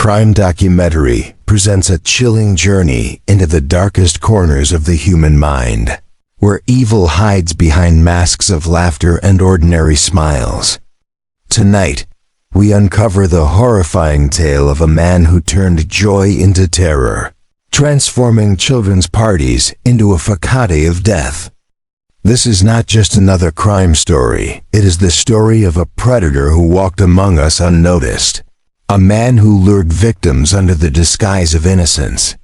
crime documentary presents a chilling journey into the darkest corners of the human mind, where evil hides behind masks of laughter and ordinary smiles. Tonight, we uncover the horrifying tale of a man who turned joy into terror, transforming children's parties into a facade of death. This is not just another crime story, it is the story of a predator who walked among us unnoticed. A man who lured victims under the disguise of innocence.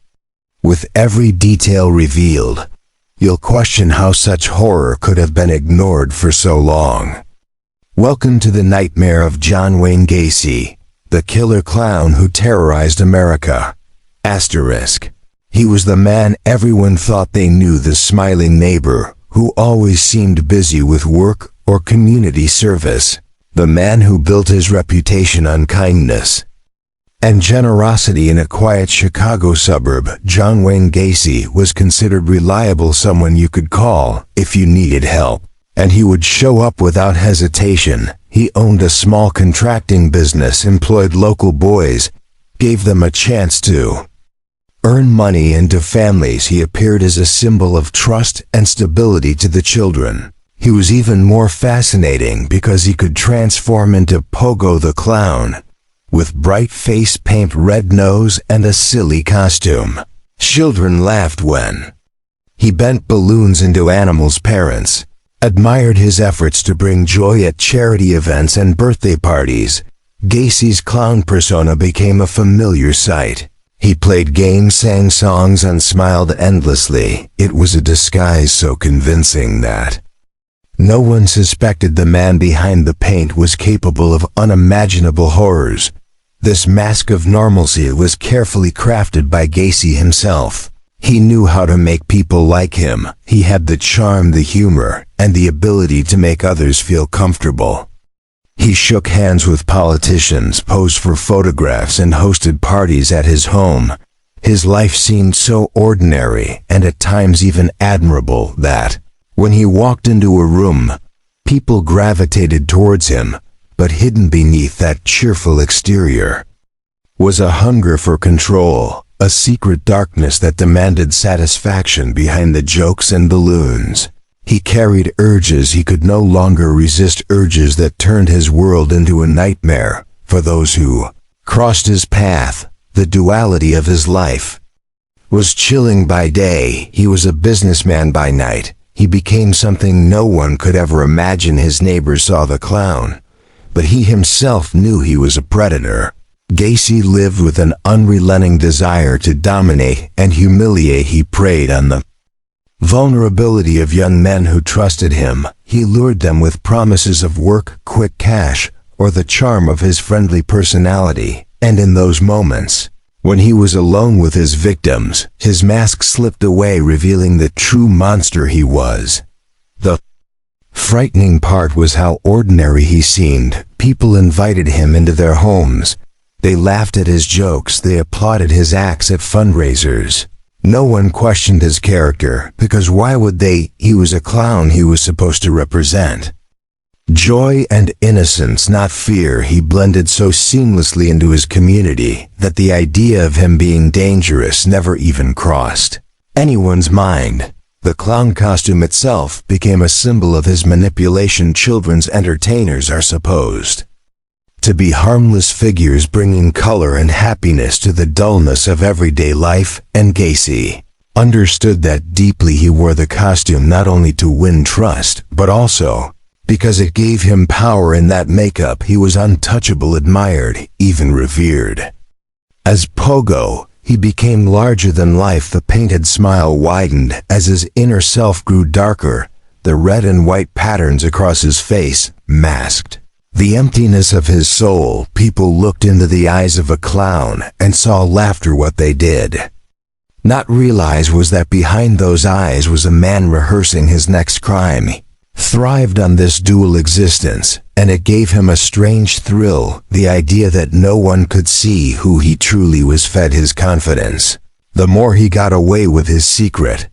With every detail revealed, you'll question how such horror could have been ignored for so long. Welcome to the nightmare of John Wayne Gacy, the killer clown who terrorized America. Asterisk. He was the man everyone thought they knew, the smiling neighbor who always seemed busy with work or community service. The man who built his reputation on kindness and generosity in a quiet Chicago suburb. John Wayne Gacy was considered reliable, someone you could call if you needed help, and he would show up without hesitation. He owned a small contracting business, employed local boys, gave them a chance to earn money, and to families he appeared as a symbol of trust and stability to the children. He was even more fascinating because he could transform into Pogo the Clown, with bright face paint, red nose, and a silly costume. Children laughed when he bent balloons into animals. Parents admired his efforts to bring joy at charity events and birthday parties. Gacy's clown persona became a familiar sight. He played games, sang songs, and smiled endlessly. It was a disguise so convincing that no one suspected the man behind the paint was capable of unimaginable horrors. This mask of normalcy was carefully crafted by Gacy himself. He knew how to make people like him. He had the charm, the humor, and the ability to make others feel comfortable. He shook hands with politicians, posed for photographs, and hosted parties at his home. His life seemed so ordinary, and at times even admirable, that when he walked into a room, people gravitated towards him, but hidden beneath that cheerful exterior was a hunger for control, a secret darkness that demanded satisfaction behind the jokes and balloons. He carried urges he could no longer resist, urges that turned his world into a nightmare for those who crossed his path. The duality of his life was chilling. By day, he was a businessman. By night, he became something no one could ever imagine. His neighbors saw the clown, but he himself knew he was a predator. Gacy lived with an unrelenting desire to dominate and humiliate. He preyed on the vulnerability of young men who trusted him. He lured them with promises of work, quick cash, or the charm of his friendly personality. And in those moments, when he was alone with his victims, his mask slipped away, revealing the true monster he was. The frightening part was how ordinary he seemed. People invited him into their homes. They laughed at his jokes. They applauded his acts at fundraisers. No one questioned his character, because why would they? He was a clown. He was supposed to represent joy and innocence, not fear. He blended so seamlessly into his community that the idea of him being dangerous never even crossed anyone's mind. The clown costume itself became a symbol of his manipulation. Children's entertainers are supposed to be harmless figures, bringing color and happiness to the dullness of everyday life, and Gacy understood that deeply. He wore the costume not only to win trust, but also because it gave him power. In that makeup, he was untouchable, admired, even revered. As Pogo, he became larger than life. The painted smile widened as his inner self grew darker. The red and white patterns across his face masked the emptiness of his soul. People looked into the eyes of a clown and saw laughter. What they did not realize was that behind those eyes was a man rehearsing his next crime. He thrived on this dual existence, and it gave him a strange thrill. The idea that no one could see who he truly was fed his confidence. The more he got away with his secret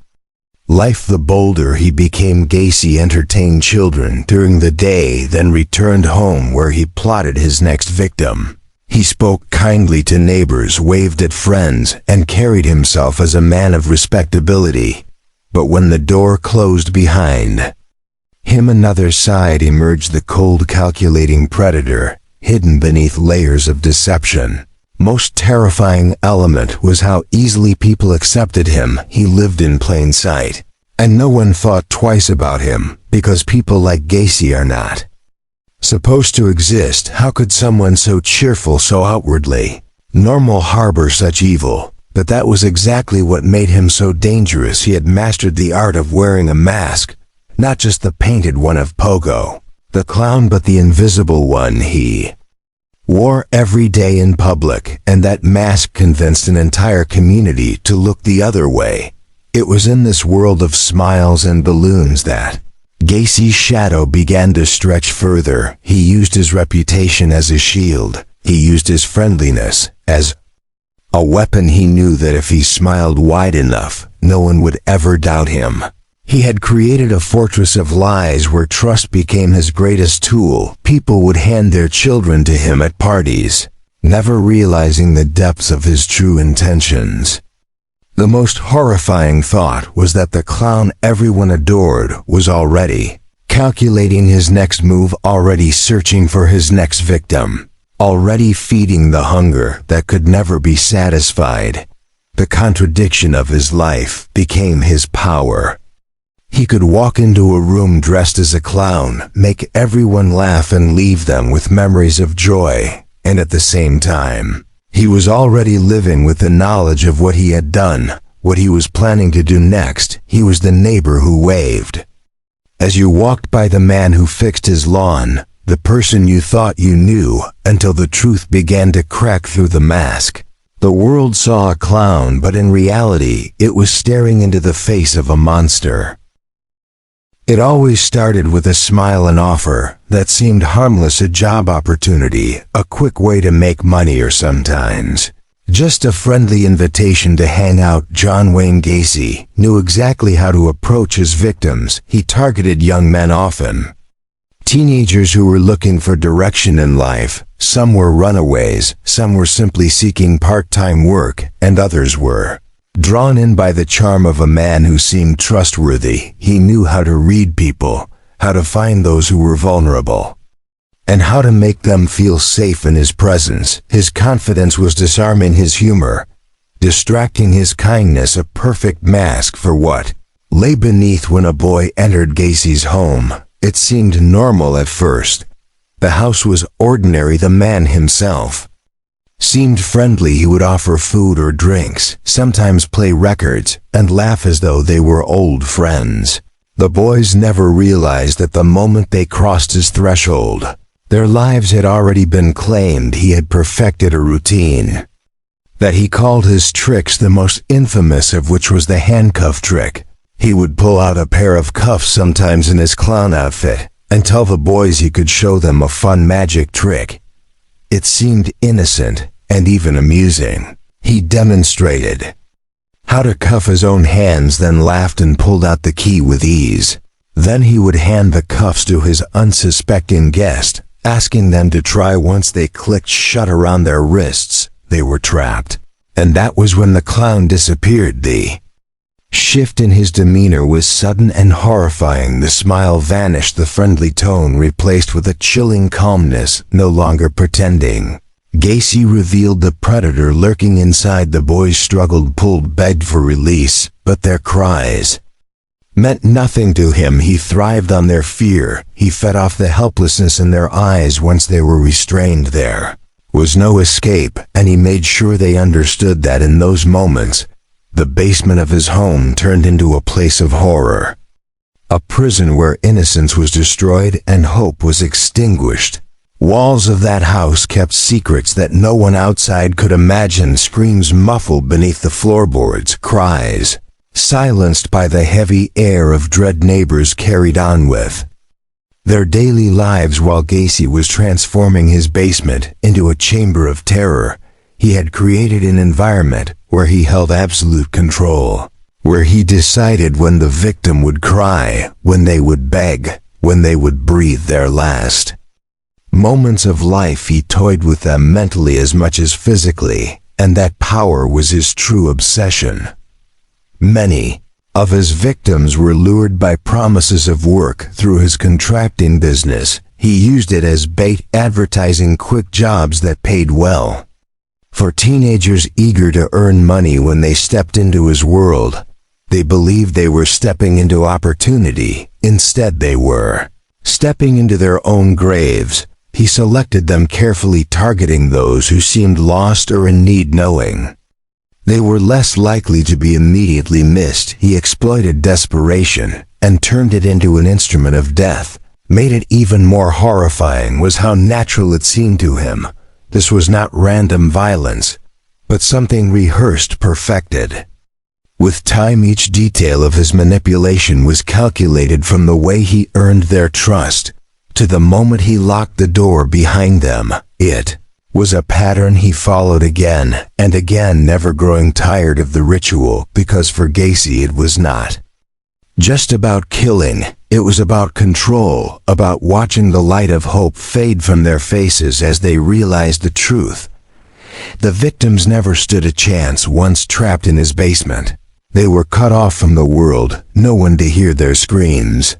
life, the bolder he became. Gacy entertained children during the day, then returned home where he plotted his next victim. He spoke kindly to neighbors, waved at friends, and carried himself as a man of respectability. But when the door closed behind him, another side emerged, the cold, calculating predator, hidden beneath layers of deception. Most terrifying element was how easily people accepted him. He lived in plain sight, and no one thought twice about him, because people like Gacy are not supposed to exist. How could someone so cheerful, so outwardly normal, harbor such evil? But that was exactly what made him so dangerous. He had mastered the art of wearing a mask, not just the painted one of Pogo the clown, but the invisible one he wore every day in public, and that mask convinced an entire community to look the other way. It was in this world of smiles and balloons that Gacy's shadow began to stretch further. He used his reputation as a shield. He used his friendliness as a weapon. He knew that if he smiled wide enough, no one would ever doubt him. He had created a fortress of lies where trust became his greatest tool. People would hand their children to him at parties, never realizing the depths of his true intentions. The most horrifying thought was that the clown everyone adored was already calculating his next move, already searching for his next victim, already feeding the hunger that could never be satisfied. The contradiction of his life became his power. He could walk into a room dressed as a clown, make everyone laugh and leave them with memories of joy, and at the same time, he was already living with the knowledge of what he had done, what he was planning to do next. He was the neighbor who waved as you walked by, the man who fixed his lawn, the person you thought you knew, until the truth began to crack through the mask. The world saw a clown, but in reality, it was staring into the face of a monster. It always started with a smile, an offer that seemed harmless, a job opportunity, a quick way to make money, or sometimes just a friendly invitation to hang out. John Wayne Gacy knew exactly how to approach his victims. He targeted young men, often teenagers who were looking for direction in life. Some were runaways, some were simply seeking part-time work, and others were drawn in by the charm of a man who seemed trustworthy. He knew how to read people, how to find those who were vulnerable, and how to make them feel safe in his presence. His confidence was disarming, his humor distracting, his kindness a perfect mask for what lay beneath. When a boy entered Gacy's home, it seemed normal at first. The house was ordinary. The man himself seemed friendly. He would offer food or drinks, sometimes play records, and laugh as though they were old friends. The boys never realized that the moment they crossed his threshold, their lives had already been claimed. He had perfected a routine that he called his tricks, the most infamous of which was the handcuff trick. He would pull out a pair of cuffs, sometimes in his clown outfit, and tell the boys he could show them a fun magic trick. It seemed innocent and even amusing. He demonstrated how to cuff his own hands, then laughed and pulled out the key with ease. Then he would hand the cuffs to his unsuspecting guest, asking them to try. Once they clicked shut around their wrists, they were trapped. And that was when the clown disappeared. The shift in his demeanor was sudden and horrifying. The smile vanished, the friendly tone replaced with a chilling calmness, no longer pretending. Gacy revealed the predator lurking inside. The boys struggled, pulled, begged for release, but their cries meant nothing to him. He thrived on their fear. He fed off the helplessness in their eyes. Once they were restrained, there was no escape, and he made sure they understood that. In those moments, the basement of his home turned into a place of horror, a prison where innocence was destroyed and hope was extinguished. Walls of that house kept secrets that no one outside could imagine. Screams muffled beneath the floorboards, cries silenced by the heavy air of dread. Neighbors carried on with their daily lives while Gacy was transforming his basement into a chamber of terror. He had created an environment where he held absolute control, where he decided when the victim would cry, when they would beg, when they would breathe their last. Moments of life he toyed with them mentally as much as physically, and that power was his true obsession. Many of his victims were lured by promises of work through his contracting business. He used it as bait, advertising quick jobs that paid well. For teenagers eager to earn money when they stepped into his world, they believed they were stepping into opportunity. Instead, they were stepping into their own graves. He selected them carefully, targeting those who seemed lost or in need, knowing they were less likely to be immediately missed. He exploited desperation and turned it into an instrument of death. Made it even more horrifying was how natural it seemed to him. This was not random violence, but something rehearsed, perfected. With time, each detail of his manipulation was calculated, from the way he earned their trust to the moment he locked the door behind them. It was a pattern he followed again and again, never growing tired of the ritual, because for Gacy it was not just about killing. It was about control, about watching the light of hope fade from their faces as they realized the truth. The victims never stood a chance once trapped in his basement. They were cut off from the world, no one to hear their screams,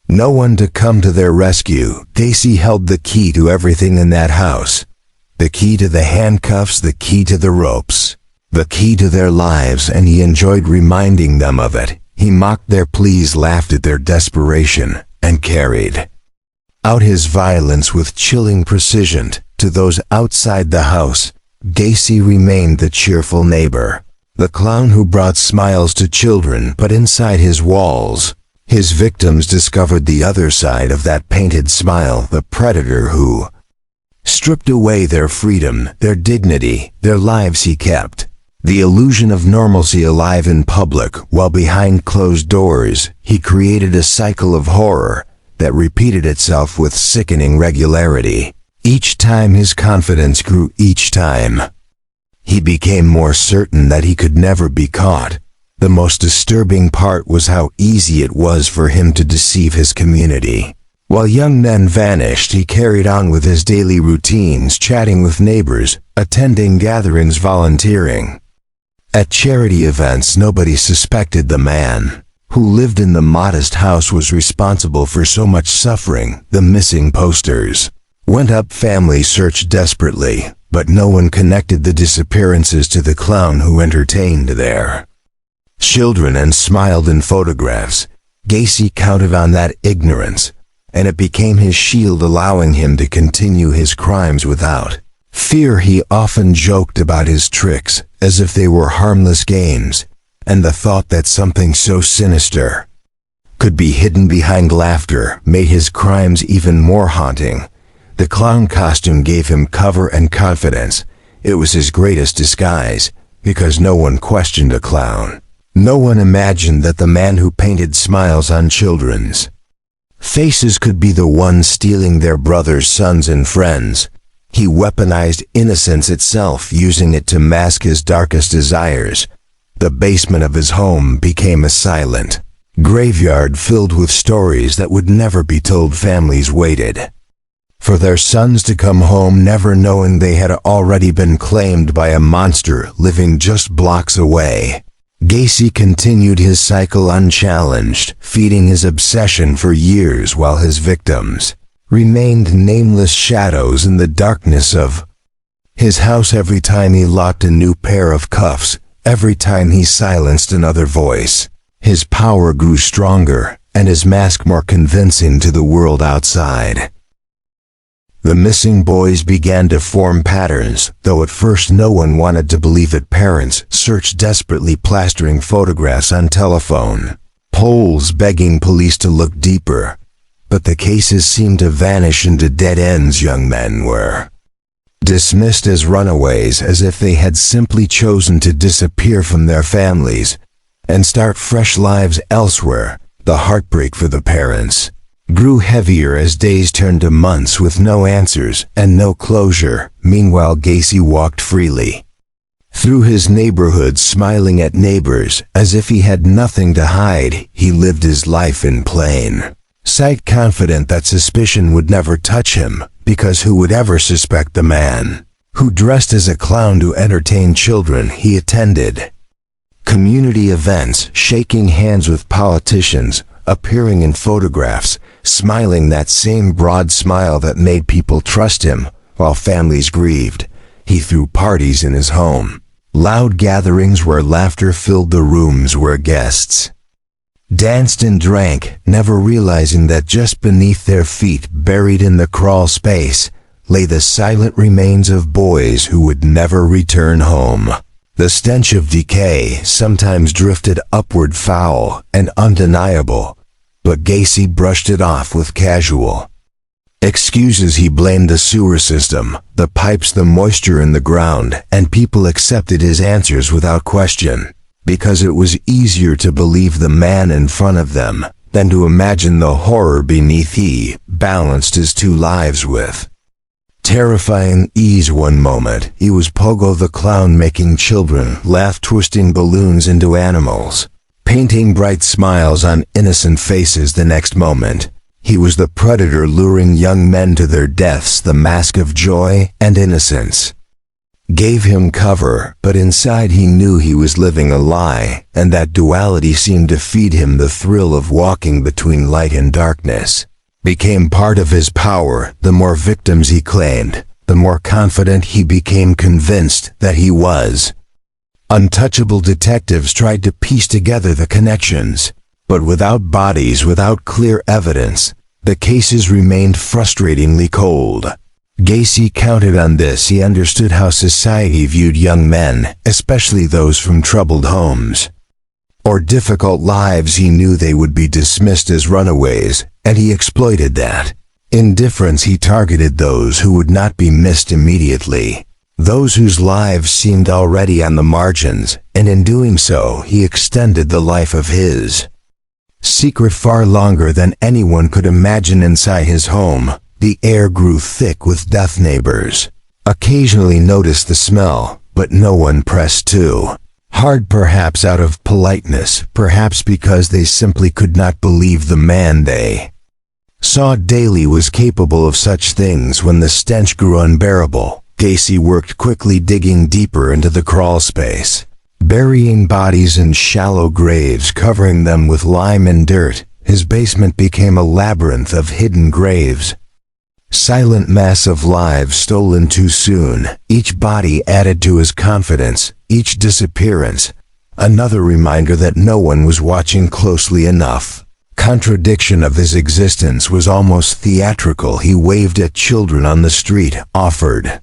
no one to come to their rescue. Gacy held the key to everything in that house. The key to the handcuffs, the key to the ropes, the key to their lives, and he enjoyed reminding them of it. He mocked their pleas, laughed at their desperation, and carried out his violence with chilling precision. To those outside the house, Gacy remained the cheerful neighbor, the clown who brought smiles to children. But inside his walls, his victims discovered the other side of that painted smile, the predator who stripped away their freedom, their dignity, their lives. He kept the illusion of normalcy alive in public, while behind closed doors, he created a cycle of horror that repeated itself with sickening regularity. Each time his confidence grew, each time he became more certain that he could never be caught. The most disturbing part was how easy it was for him to deceive his community. While young men vanished, he carried on with his daily routines, chatting with neighbors, attending gatherings, volunteering at charity events. Nobody suspected the man who lived in the modest house was responsible for so much suffering. The missing posters went up, families searched desperately, but no one connected the disappearances to the clown who entertained their children and smiled in photographs. Gacy counted on that ignorance, and it became his shield, allowing him to continue his crimes without fear. He often joked about his tricks as if they were harmless games, and the thought that something so sinister could be hidden behind laughter made his crimes even more haunting. The clown costume gave him cover and confidence. It was his greatest disguise, because no one questioned a clown. No one imagined that the man who painted smiles on children's faces could be the one stealing their brothers, sons, and friends. He weaponized innocence itself, using it to mask his darkest desires. The basement of his home became a silent graveyard filled with stories that would never be told. Families waited for their sons to come home, never knowing they had already been claimed by a monster living just blocks away. Gacy continued his cycle unchallenged, feeding his obsession for years while his victims remained nameless shadows in the darkness of his house. Every time he locked a new pair of cuffs, every time he silenced another voice, his power grew stronger and his mask more convincing to the world outside. The missing boys began to form patterns, though at first no one wanted to believe it. Parents searched desperately, plastering photographs on telephone poles, begging police to look deeper. But the cases seemed to vanish into dead ends. Young men were dismissed as runaways, as if they had simply chosen to disappear from their families and start fresh lives elsewhere. The heartbreak for the parents grew heavier as days turned to months with no answers and no closure. Meanwhile, Gacy walked freely through his neighborhood, smiling at neighbors as if he had nothing to hide. He lived his life in plain Sight confident that suspicion would never touch him, because who would ever suspect the man who dressed as a clown to entertain children he attended community events, shaking hands with politicians, appearing in photographs, smiling that same broad smile that made people trust him while families grieved. He threw parties in his home, loud gatherings where laughter filled the rooms where guests danced and drank, never realizing that just beneath their feet, buried in the crawl space, lay the silent remains of boys who would never return home. The stench of decay sometimes drifted upward, foul and undeniable, but Gacy brushed it off with casual excuses. He blamed the sewer system, the pipes, the moisture in the ground, and people accepted his answers without question, because it was easier to believe the man in front of them than to imagine the horror beneath. He balanced his two lives with terrifying ease. One moment, he was Pogo the clown, making children laugh, twisting balloons into animals, painting bright smiles on innocent faces. The next moment, he was the predator, luring young men to their deaths. The mask of joy and innocence gave him cover, but inside he knew he was living a lie, and that duality seemed to feed him. The thrill of walking between light and darkness became part of his power. The more victims he claimed, the more confident he became, convinced that he was untouchable. Detectives tried to piece together the connections, but without bodies, without clear evidence, the cases remained frustratingly cold. Gacy counted on this. He understood how society viewed young men, especially those from troubled homes or difficult lives. He knew they would be dismissed as runaways, and he exploited that indifference. He targeted those who would not be missed immediately, those whose lives seemed already on the margins, and in doing so, he extended the life of his secret far longer than anyone could imagine. Inside his home, the air grew thick with death. Neighbors occasionally noticed the smell, but no one pressed too hard, perhaps out of politeness, perhaps because they simply could not believe the man they saw daily was capable of such things. When the stench grew unbearable, Gacy worked quickly, digging deeper into the crawl space, burying bodies in shallow graves, covering them with lime and dirt. His basement became a labyrinth of hidden graves, silent mass of lives stolen too soon. Each body added to his confidence, each disappearance another reminder that no one was watching closely enough. Contradiction of his existence was almost theatrical. He waved at children on the street, offered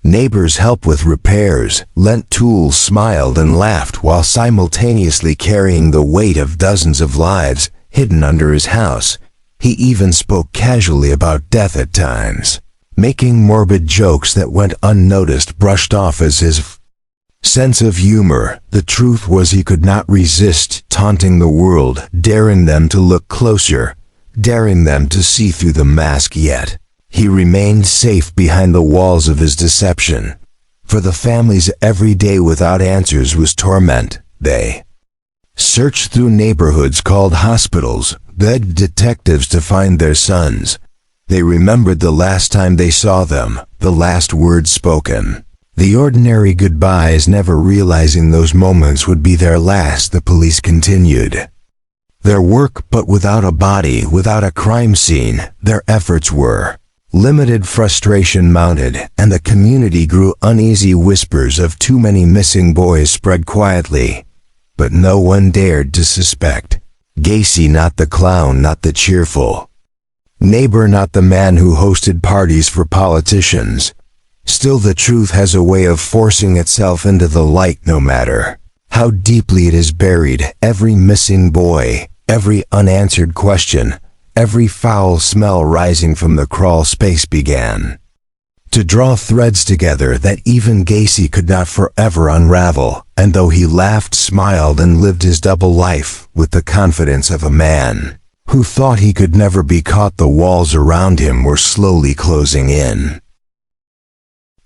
neighbors help with repairs, lent tools, smiled and laughed, while simultaneously carrying the weight of dozens of lives hidden under his house. He even spoke casually about death at times, making morbid jokes that went unnoticed, brushed off as his sense of humor. The truth was, he could not resist taunting the world, daring them to look closer, daring them to see through the mask. Yet he remained safe behind the walls of his deception. For the families, every day without answers was torment. They searched through neighborhoods, called hospitals, begged detectives to find their sons. They remembered the last time they saw them, the last words spoken, the ordinary goodbyes, never realizing those moments would be their last. The police continued their work, but without a body, without a crime scene. Their efforts were limited. Frustration mounted, and the community grew uneasy. Whispers of too many missing boys spread quietly, but no one dared to suspect Gacy. Not the clown, not the cheerful neighbor, not the man who hosted parties for politicians. Still, the truth has a way of forcing itself into the light, no matter how deeply it is buried. Every missing boy, every unanswered question, every foul smell rising from the crawl space began to draw threads together that even Gacy could not forever unravel. And though he laughed, smiled, and lived his double life with the confidence of a man who thought he could never be caught, the walls around him were slowly closing in.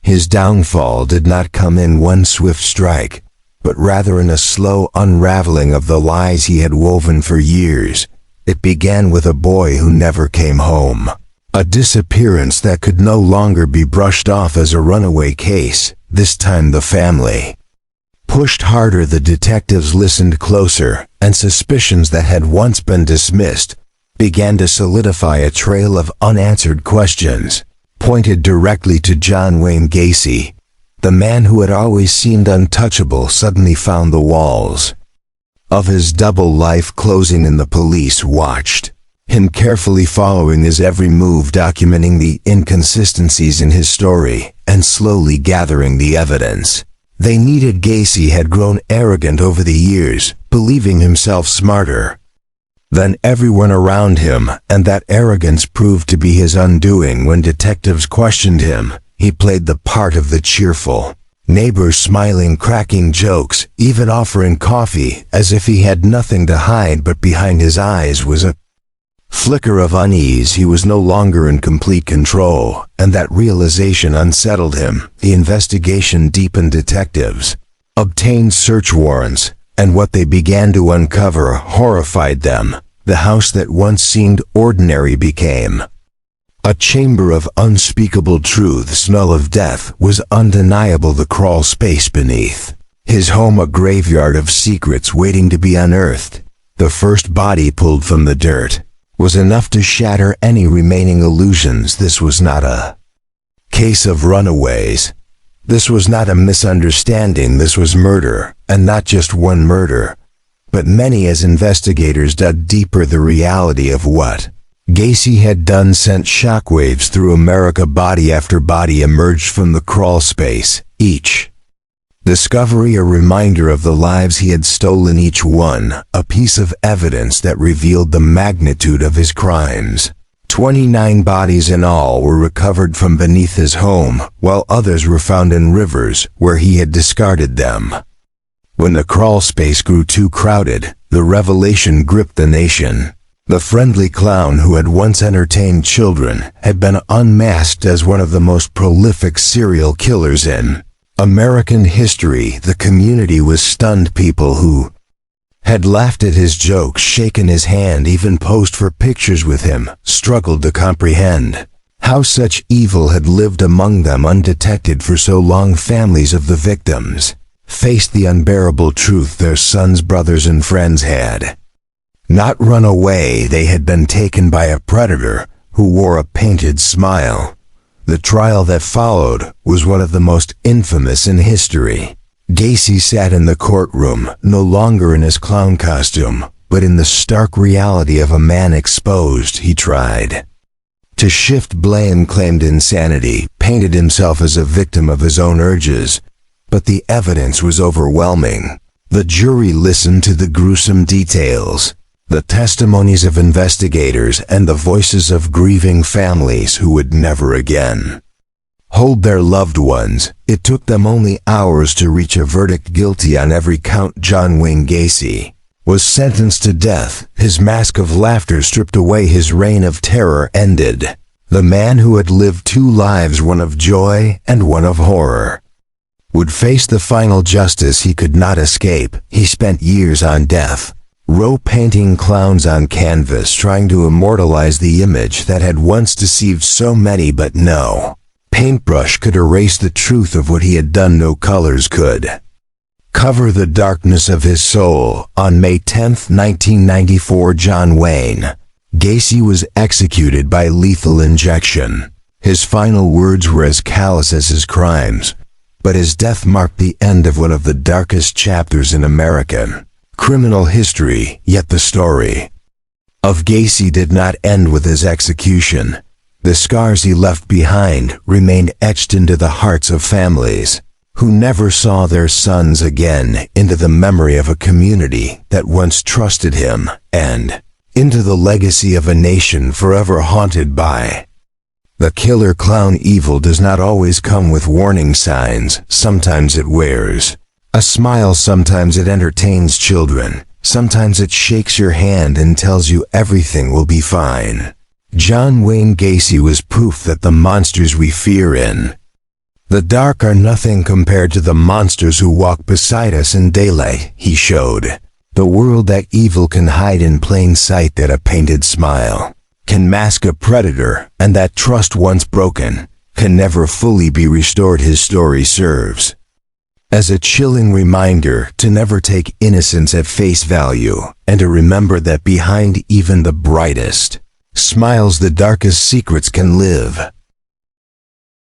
His downfall did not come in one swift strike, but rather in a slow unraveling of the lies he had woven for years. It began with a boy who never came home. A disappearance that could no longer be brushed off as a runaway case. This time the family pushed harder. The detectives listened closer, and suspicions that had once been dismissed began to solidify. A trail of unanswered questions pointed directly to John Wayne Gacy. The man who had always seemed untouchable suddenly found the walls of his double life closing, and the police watched him carefully, following his every move, documenting the inconsistencies in his story, and slowly gathering the evidence they needed. Gacy had grown arrogant over the years, believing himself smarter than everyone around him, and that arrogance proved to be his undoing. When detectives questioned him, he played the part of the cheerful neighbor, smiling, cracking jokes, even offering coffee, as if he had nothing to hide. But behind his eyes was a flicker of unease. He was no longer in complete control, and that realization unsettled him. The investigation deepened. Detectives obtained search warrants, and what they began to uncover horrified them. The house that once seemed ordinary became a chamber of unspeakable truth. The smell of death was undeniable. The crawl space beneath his home, a graveyard of secrets waiting to be unearthed. The first body pulled from the dirt was enough to shatter any remaining illusions. This was not a case of runaways. This was not a misunderstanding. This was murder, and not just one murder, but many. As investigators dug deeper, the reality of what Gacy had done sent shockwaves through America. Body after body emerged from the crawl space, each discovery a reminder of the lives he had stolen, each one a piece of evidence that revealed the magnitude of his crimes. 29 bodies in all were recovered from beneath his home, while others were found in rivers where he had discarded them. When the crawl space grew too crowded, the revelation gripped the nation. The friendly clown who had once entertained children had been unmasked as one of the most prolific serial killers in American history. The community was stunned. People who had laughed at his jokes, shaken his hand, even posed for pictures with him, struggled to comprehend how such evil had lived among them undetected for so long. Families of the victims faced the unbearable truth. Their sons, brothers, and friends had not run away. They had been taken by a predator who wore a painted smile. The trial that followed was one of the most infamous in history. Gacy sat in the courtroom, no longer in his clown costume, but in the stark reality of a man exposed. He tried to shift blame, claimed insanity, painted himself as a victim of his own urges, but the evidence was overwhelming. The jury listened to the gruesome details, the testimonies of investigators, and the voices of grieving families who would never again hold their loved ones. It took them only hours to reach a verdict: guilty on every count. John Wayne Gacy was sentenced to death. His mask of laughter stripped away. His reign of terror ended. The man who had lived two lives, one of joy and one of horror, would face the final justice he could not escape. He spent years on death row painting clowns on canvas, trying to immortalize the image that had once deceived so many, but no paintbrush could erase the truth of what he had done. No colors could cover the darkness of his soul. On May 10, 1994, John Wayne Gacy was executed by lethal injection. His final words were as callous as his crimes, but his death marked the end of one of the darkest chapters in American criminal history. Yet the story of Gacy did not end with his execution. The scars he left behind remained etched into the hearts of families who never saw their sons again, into the memory of a community that once trusted him, and into the legacy of a nation forever haunted by the killer clown. Evil does not always come with warning signs. Sometimes it wears a smile, sometimes it entertains children, sometimes it shakes your hand and tells you everything will be fine. John Wayne Gacy was proof that the monsters we fear in the dark are nothing compared to the monsters who walk beside us in daylight. He showed The world that evil can hide in plain sight, that a painted smile can mask a predator, and that trust once broken can never fully be restored, his story serves as a chilling reminder to never take innocence at face value, and to remember that behind even the brightest smiles, the darkest secrets can live.